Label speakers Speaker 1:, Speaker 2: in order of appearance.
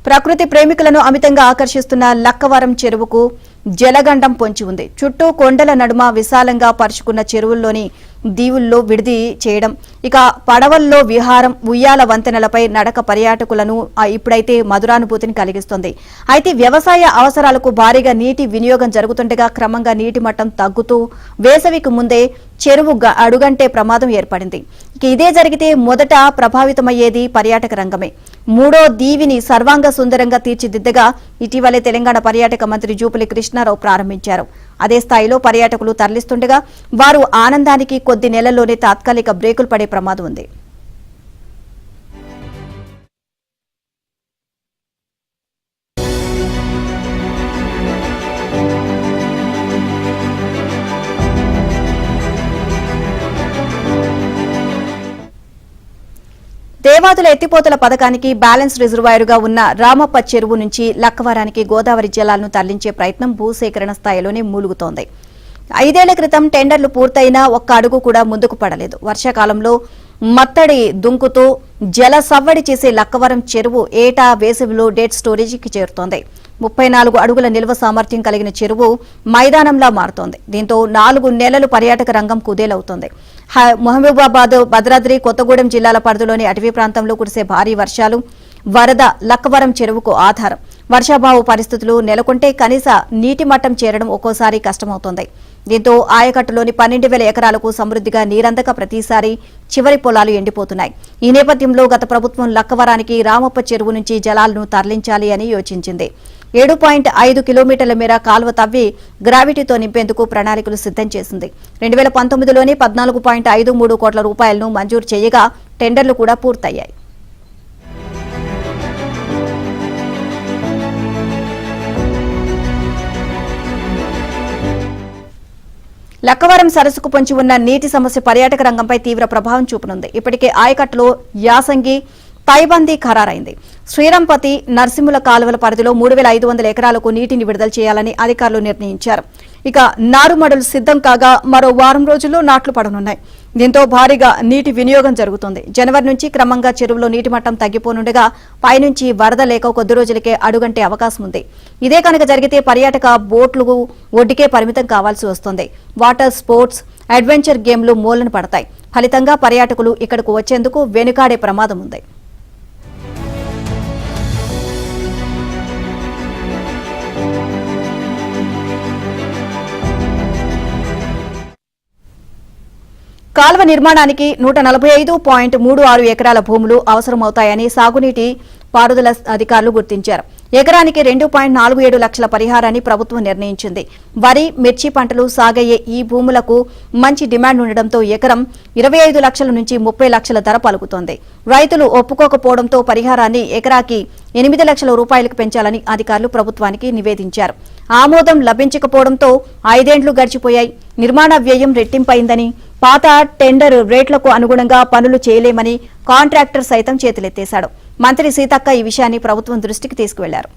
Speaker 1: ప్రకృతి ప్రేమికులను అమితంగా ఆకర్షిస్తున్న లక్కవరం చెరువుకు జలగండం పొంచి ఉంది. చుట్టూ కొండల నడుమ విశాలంగా పరుచుకున్న చెరువుల్లోని దీవుల్లో విడిది చేయడం, ఇక పడవల్లో విహారం, ఉయ్యాల వంతెనలపై నడక పర్యాటకులను ఇప్పుడైతే మధురానుభూతిని కలిగిస్తుంది. అయితే వ్యవసాయ అవసరాలకు భారీగా నీటి వినియోగం జరుగుతుండగా క్రమంగా నీటి మట్టం తగ్గుతూ వేసవికి ముందే చెరువు అడుగంటే ప్రమాదం ఏర్పడింది. ఇదే జరిగితే మొదట ప్రభావితమయ్యేది పర్యాటక రంగమే. మూడో దీవిని సర్వాంగ సుందరంగా తీర్చిదిద్దగా ఇటీవలే తెలంగాణ పర్యాటక మంత్రి జూపల్లి కృష్ణారావు ప్రారంభించారు. అదే స్థాయిలో పర్యాటకులు తరలిస్తుండగా వారు ఆనందానికి కొద్ది నెలల్లోనే తాత్కాలిక బ్రేకులు పడే ప్రమాదం ఉంది. దేవాదుల ఎత్తిపోతల పథకానికి బ్యాలెన్స్ రిజర్వాయరుగా ఉన్న రామప్ప చెరువు నుంచి లక్కవరానికి గోదావరి జలాలను తరలించే ప్రయత్నం భూసేకరణ స్థాయిలోనే మూలుగుతోంది. 5 ఏళ్ల క్రితం టెండర్లు పూర్తయినా ఒక్క అడుగు కూడా ముందుకు పడలేదు. వర్షాకాలంలో మత్తడి దుంకుతూ జల సవ్వడి చేసే లక్కవరం చెరువు ఏటా వేసవిలో డెడ్ స్టోరేజీకి చేరుతోంది. 34 అడుగుల నిల్వ సామర్థ్యం కలిగిన చెరువు మైదానంలా మారుతోంది. దీంతో 4 నెలలు పర్యాటక రంగం కుదేలవుతోంది. మహబూబాబాద్, భద్రాద్రి కొత్తగూడెం జిల్లాల పరిధిలోని అటవీ ప్రాంతంలో కురిసే భారీ వర్షాలు, వరద లక్కవరం చెరువుకు ఆధారం. వర్షాభావ పరిస్థితులు నెలకొంటే కనీస నీటి మట్టం చేరడం ఒక్కోసారి కష్టమవుతోంది. దీంతో ఆయకట్టులోని 12,000 ఎకరాలకు సమృద్ధిగా నీరందక ప్రతిసారి చివరి పొలాలు ఎండిపోతున్నాయి. ఈ నేపథ్యంలో గత ప్రభుత్వం లక్కవరానికి రామప్ప చెరువు నుంచి జలాలను తరలించాలి అని యోచించింది. 7.5 కిలోమీటర్ల మేర కాల్వ తవ్వి గ్రావిటీతో నింపేందుకు ప్రణాళికలు సిద్దం చేసింది. 2019లోనే 14.53 కోట్ల రూపాయలను మంజూరు చేయగా టెండర్లు కూడా పూర్తయ్యాయి. లక్కవరం సరస్సుకు పొంచి ఉన్న నీటి సమస్య పర్యాటక రంగంపై తీవ్ర ప్రభావం చూపనుంది. ఇప్పటికే ఆయకట్టులో యాసంగి పైబందీ ఖరారైంది. శ్రీరంపతి, నర్సింహుల కాలువల పరిధిలో 3,500 ఎకరాలకు నీటిని విడుదల చేయాలని అధికారులు నిర్ణయించారు. ఇక నారుమడులు సిద్దం కాగా మరో వారం రోజుల్లో నాట్లు పడనున్నాయి. దీంతో భారీగా నీటి వినియోగం జరుగుతుంది. జనవరి నుంచి క్రమంగా చెరువులో నీటి మట్టం తగ్గిపోనుండగా పైనుంచి వరద లేక కొద్ది రోజులకే అడుగంటే అవకాశం ఉంది. ఇదే కనుక జరిగితే పర్యాటక బోట్లు ఒడ్డుకే పరిమితం కావాల్సి వస్తుంది. వాటర్ స్పోర్ట్స్, అడ్వెంచర్ గేమ్లు మూలన పడతాయి. ఫలితంగా పర్యాటకులు ఇక్కడకు వచ్చేందుకు వెనుకాడే ప్రమాదం ఉంది. కాల్వ నిర్మాణానికి 145.36 ఎకరాల భూములు అవసరమవుతాయని సాగునీటి పారుదల అధికారులు గుర్తించారు. ఎకరానికి 2.47 లక్షల పరిహారాన్ని ప్రభుత్వం నిర్ణయించింది. వరి, మిర్చి పంటలు సాగయ్యే ఈ భూములకు మంచి డిమాండ్ ఉండడంతో ఎకరం 25 లక్షల నుంచి 30 లక్షల ధర పలుకుతోంది. రైతులు ఒప్పుకోకపోవడంతో పరిహారాన్ని ఎకరాకి 8 లక్షల రూపాయలకు పెంచాలని అధికారులు ప్రభుత్వానికి నివేదించారు. ఆమోదం లభించకపోవడంతో 5 ఏళ్లు గడిచిపోయాయి. నిర్మాణ వ్యయం రెట్టింపైందని, పాత టెండర్ రేట్లకు అనుగుణంగా పనులు చేయలేమని కాంట్రాక్టర్ సైతం చేతులెత్తేశాడు. మంత్రి సీతక్క ఈ విషయాన్ని ప్రభుత్వం దృష్టికి తీసుకువెళ్లారు.